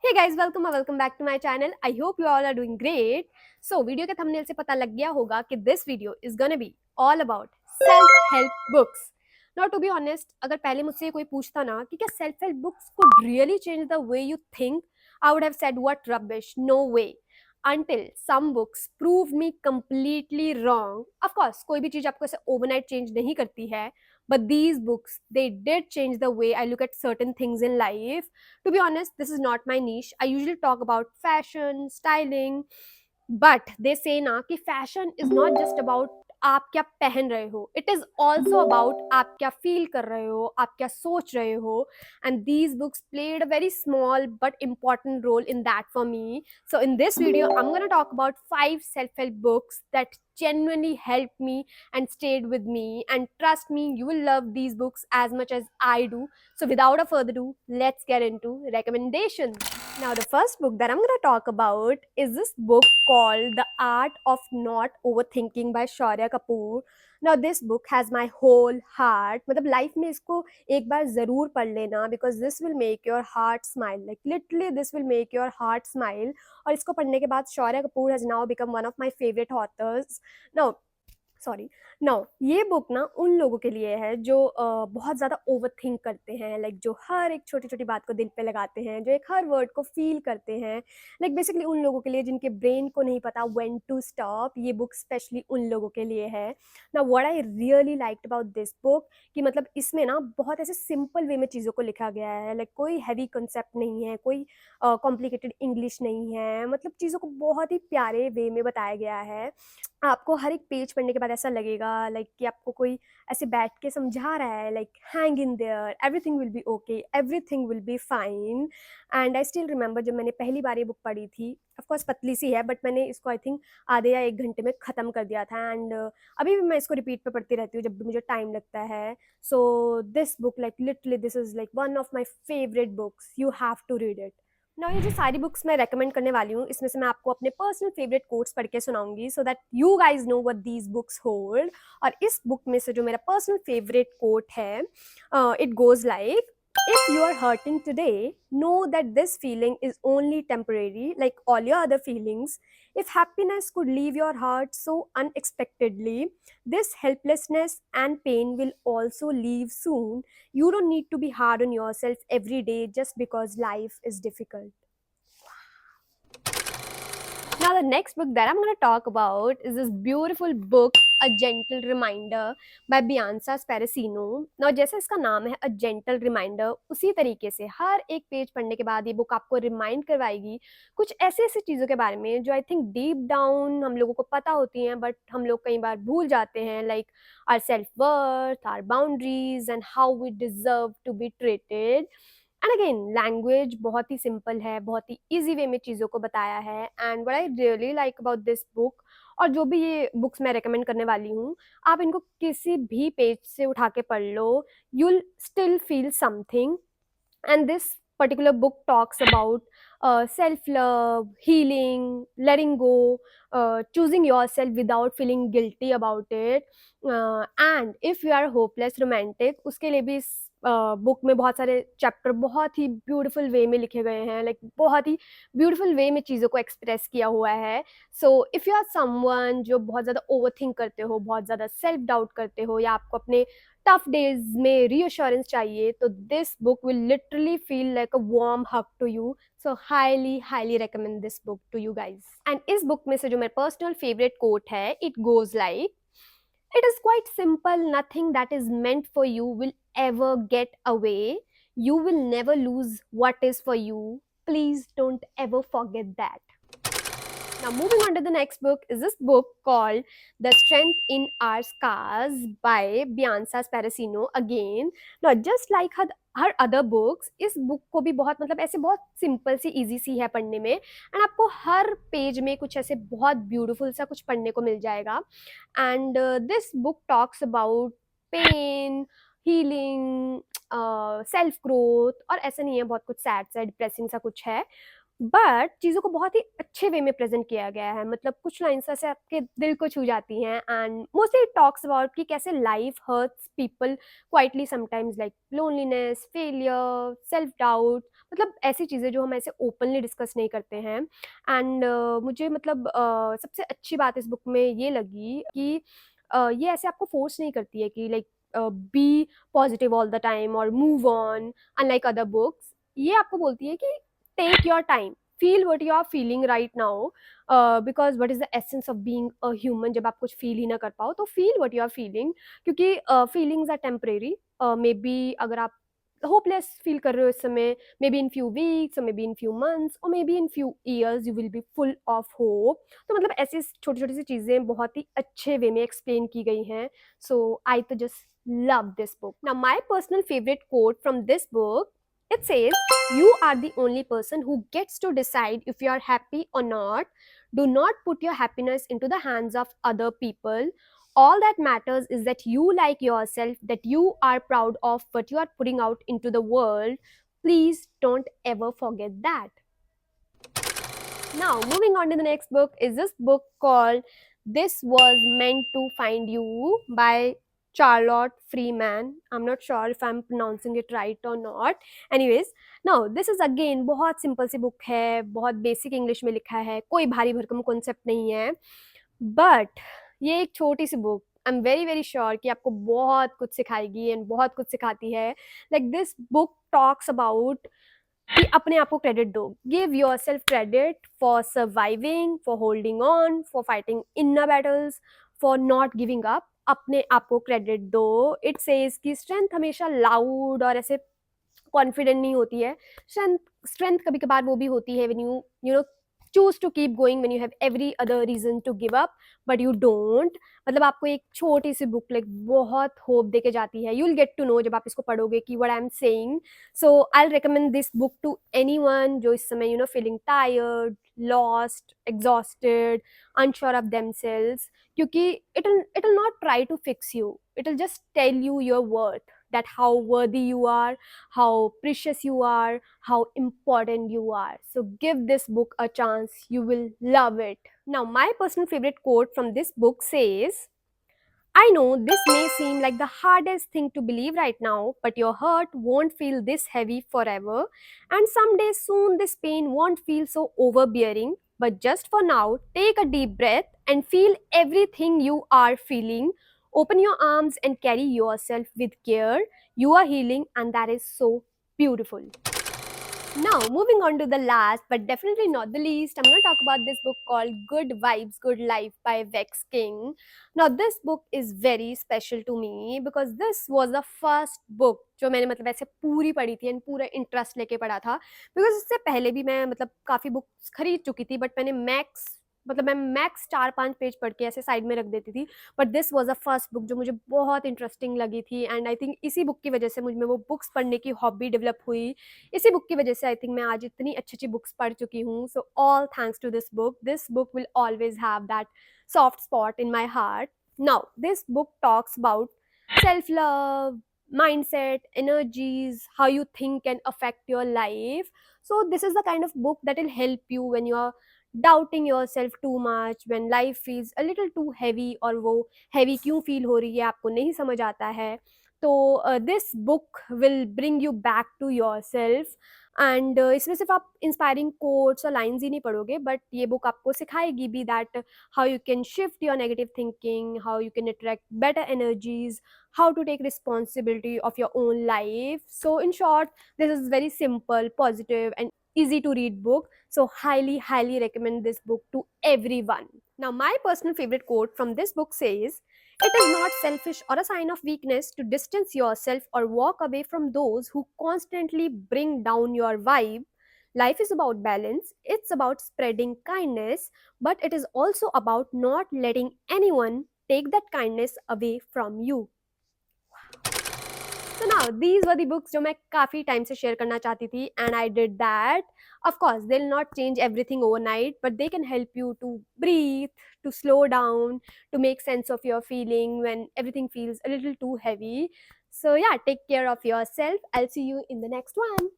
Hey guys, welcome back to my channel. I hope you all are doing great. So video के thumbnail से पता लग गया होगा कि this video is gonna be all about self help books. Now to be honest, अगर पहले मुझसे कोई पूछता ना कि क्या self help books could really change the way you think, I would have said what rubbish, no way. Until some books prove me completely wrong. Of course, कोई भी चीज आपको ऐसे overnight change नहीं करती है, but these books they did change the way I look at certain things in life. To be honest, this is not my niche. I usually talk about fashion, styling, but they say ना कि fashion is not just about आप क्या पहन रहे हो. It is also about आप क्या feel कर रहे हो, आप क्या सोच रहे हो. And these books played a very small but important role in that for me. So in this video, I'm gonna talk about 5 self-help books that genuinely helped me and stayed with me. And trust me, you will love these books as much as I do. So without a further ado, let's get into recommendations. Now, the first book that I'm going to talk about is this book called The Art of Not Overthinking by Shaurya Kapoor. Now, this book has my whole heart. मतलब life में इसको एक बार ज़रूर पढ़ लेना because this will make your heart smile. Like literally this will make your heart smile. और इसको पढ़ने के बाद Shaurya Kapoor has now become one of my favorite authors. Now, sorry now ये बुक ना उन लोगों के लिए है जो बहुत ज़्यादा ओवर थिंक करते हैं, लाइक जो हर एक छोटी छोटी बात को दिल पे लगाते हैं, जो एक हर वर्ड को फील करते हैं, लाइक बेसिकली उन लोगों के लिए जिनके ब्रेन को नहीं पता व्हेन टू स्टॉप. ये बुक स्पेशली उन लोगों के लिए है. ना what I really liked about this book कि मतलब इसमें ना बहुत ऐसे सिंपल वे में चीज़ों को लिखा गया है, लाइक कोई हैवी कंसेप्ट नहीं है, कोई कॉम्प्लिकेटेड इंग्लिश नहीं है, मतलब चीज़ों को बहुत ही प्यारे वे में बताया गया है. आपको हर एक पेज पढ़ने के बाद ऐसा लगेगा लाइक कि आपको कोई ऐसे बैठ के समझा रहा है, like hang in their, everything will be okay, everything will be fine. And I still remember जब मैंने पहली बार ये बुक पढ़ी थी, ऑफ कोर्स पतली सी है बट मैंने इसको आई थिंक आधे या 1 घंटे में ख़त्म कर दिया था. एंड अभी भी मैं इसको रिपीट पे पढ़ती रहती हूँ जब भी मुझे टाइम लगता है. So this book like literally this is like one of my favourite books. You have to read it. Now ये जो सारी बुक्स मैं रेकमेंड करने वाली हूँ, इसमें से मैं आपको अपने पर्सनल फेवरेट कोट्स पढ़ के सुनाऊंगी so that you guys know what these books hold. और इस बुक में से जो मेरा पर्सनल फेवरेट कोट है, it goes like, if you are hurting today, know that this feeling is only temporary, like all your other feelings. If happiness could leave your heart so unexpectedly, this helplessness and pain will also leave soon. You don't need to be hard on yourself every day just because life is difficult. Now, the next book that I'm going to talk about is this beautiful book, A Gentle Reminder by Bianca Sparacino. Now, जैसे इसका नाम है A Gentle Reminder, उसी तरीके से हर एक page पढ़ने के बाद ये बुक आपको रिमाइंड करवाएगी कुछ ऐसे ऐसी चीज़ों के बारे में जो आई थिंक डीप डाउन हम लोगों को पता होती हैं बट हम लोग कई बार भूल जाते हैं, like our self worth, our boundaries and how we deserve to be treated. And again language बहुत ही सिंपल है, बहुत ही इजी वे में चीज़ों को बताया है. And what I really like about this book, और जो भी ये बुक्स मैं रेकमेंड करने वाली हूँ, आप इनको किसी भी पेज से उठा के पढ़ लो, you'll still feel something. And this particular book talks about self-love, healing, letting go, choosing yourself without feeling guilty about it. And if you are hopeless romantic, उसके लिए भी इस बुक में बहुत सारे चैप्टर बहुत ही ब्यूटीफुल वे में लिखे गए हैं, लाइक बहुत ही ब्यूटीफुल वे में चीज़ों को एक्सप्रेस किया हुआ है. So if you are someone जो बहुत ज़्यादा ओवर थिंक करते हो, बहुत ज़्यादा सेल्फ डाउट करते हो, या आपको अपने टफ डेज में रीअश्योरेंस चाहिए, तो this book will literally feel like a warm hug to you. So highly highly recommend this book to you guys. And इस बुक में से जो मेरा पर्सनल फेवरेट कोट है, it goes like, it is quite simple. Nothing that is meant for you will ever get away. You will never lose what is for you. Please don't ever forget that. Now, moving on to the next book is this book called The Strength in Our Scars by Bianca Sparacino. Again, now just like her other books, इस book को भी बहुत मतलब ऐसे बहुत simple सी easy सी है पढ़ने में, एंड आपको हर पेज में कुछ ऐसे बहुत ब्यूटीफुल सा कुछ पढ़ने को मिल जाएगा. And this book talks about pain, healing, self growth, और ऐसा नहीं है बहुत कुछ सैड सा डिप्रेसिंग सा कुछ है, बट चीज़ों को बहुत ही अच्छे वे में प्रेजेंट किया गया है. मतलब कुछ लाइन्स ऐसे आपके दिल को छू जाती हैं. And mostly it talks about कि कैसे life hertz people quietly sometimes, like loneliness, failure, self doubt. मतलब ऐसी चीज़ें जो हम ऐसे ओपनली डिस्कस नहीं करते हैं। एंड मुझे मतलब सबसे अच्छी बात इस बुक में ये लगी कि ये ऐसे आपको फोर्स नहीं करती है कि like be positive all the time और move on, unlike other books. ये आपको बोलती है कि take your time, feel what you are feeling right now, because what is the essence of being a human. जब आप कुछ फील ही ना कर पाओ तो feel what you are feeling, क्योंकि feelings are temporary. Maybe अगर आप होपलेस फील कर रहे हो इस समय, maybe in few weeks or maybe in few months or maybe in few years you will be full of hope। तो मतलब ऐसी छोटी छोटी सी चीजें बहुत ही अच्छे वे में एक्सप्लेन की गई हैं। सो आई तो just love this book. Now my personal favourite quote from this book, it says, you are the only person who gets to decide if you are happy or not. Do not put your happiness into the hands of other people. All that matters is that you like yourself, that you are proud of what you are putting out into the world. Please don't ever forget that. Now, moving on to the next book is this book called This Was Meant to Find You by Charlotte Freeman. I'm not sure if I'm pronouncing it right or not. Anyways, now this is again बहुत simple सी book है, बहुत basic English में लिखा है, कोई भारी भरकम concept नहीं है। बट ये एक छोटी सी book, I am very very sure कि आपको बहुत कुछ सिखाएगी एंड बहुत कुछ सिखाती है। Like this book talks about कि अपने आप को क्रेडिट दो, give your self credit for surviving, for holding on, for fighting inner battles, for not giving up. अपने आप को क्रेडिट दो। इट सेज कि स्ट्रेंथ हमेशा लाउड और ऐसे कॉन्फिडेंट नहीं होती है। स्ट्रेंथ स्ट्रेंथ कभी कभार वो भी होती है when you know choose to keep going when you have every other reason to give up but you don't. मतलब आपको एक छोटी सी बुक लाइक बहुत होप देके जाती है। You will get to know जब आप इसको पढ़ोगे कि what I am saying. So I recommend this book to anyone जो इस समय feeling tired, lost, exhausted, unsure of themselves, क्योंकि it will not try to fix you, it will just tell you your worth, that how worthy you are, how precious you are, how important you are. So give this book a chance, you will love it. Now my personal favorite quote from this book says, I know this may seem like the hardest thing to believe right now, but your heart won't feel this heavy forever, and someday soon this pain won't feel so overbearing. But just for now, take a deep breath and feel everything you are feeling. Open your arms and carry yourself with care. You are healing, and that is so beautiful. Now, moving on to the last but definitely not the least, I'm going to talk about this book called Good Vibes, Good Life by Vex King. Now, this book is very special to me because this was the first book जो मैंने मतलब ऐसे पूरी पढ़ी थी and पूरा interest लेके पढ़ा था। बिकॉज इससे पहले भी मैं मतलब काफ़ी बुक्स खरीद चुकी थी, बट मैं मैक्स 4-5 पेज पढ़ के ऐसे साइड में रख देती थी। But this was a first book जो मुझे बहुत इंटरेस्टिंग लगी थी, एंड आई थिंक इसी बुक की वजह से मुझ में वो बुक्स पढ़ने की हॉबी डेवलप हुई। इसी बुक की वजह से आई थिंक मैं आज इतनी अच्छी अच्छी बुक्स पढ़ चुकी हूँ। So all thanks to this book. This book will always have that soft spot in my heart. Now this book talks about self love, mindset, energies, how you think can affect your life. So this is the kind of book that will help you when you are doubting yourself too much, when life feels a little too heavy, और वो heavy क्यों feel हो रही है आपको नहीं समझ आता है। तो this book will bring you back to your self. And इसमें सिर्फ आप इंस्पायरिंग कोट्स और लाइन्स ही नहीं पढ़ोगे, बट ये बुक आपको सिखाएगी भी that how you can shift your negative thinking, how you can attract better energies, how to take responsibility of your own life. So in short, this is very simple, positive and easy to read book. So highly recommend this book to everyone. Now my personal favorite quote from this book says, it is not selfish or a sign of weakness to distance yourself or walk away from those who constantly bring down your vibe. Life is about balance, it's about spreading kindness, but it is also about not letting anyone take that kindness away from you. So now these were the books जो मैं काफ़ी time से share करना चाहती थी, and I did that. Of course, they'll not change everything overnight, but they can help you to breathe, to slow down, to make sense of your feeling when everything feels a little too heavy. So yeah, take care of yourself. I'll see you in the next one.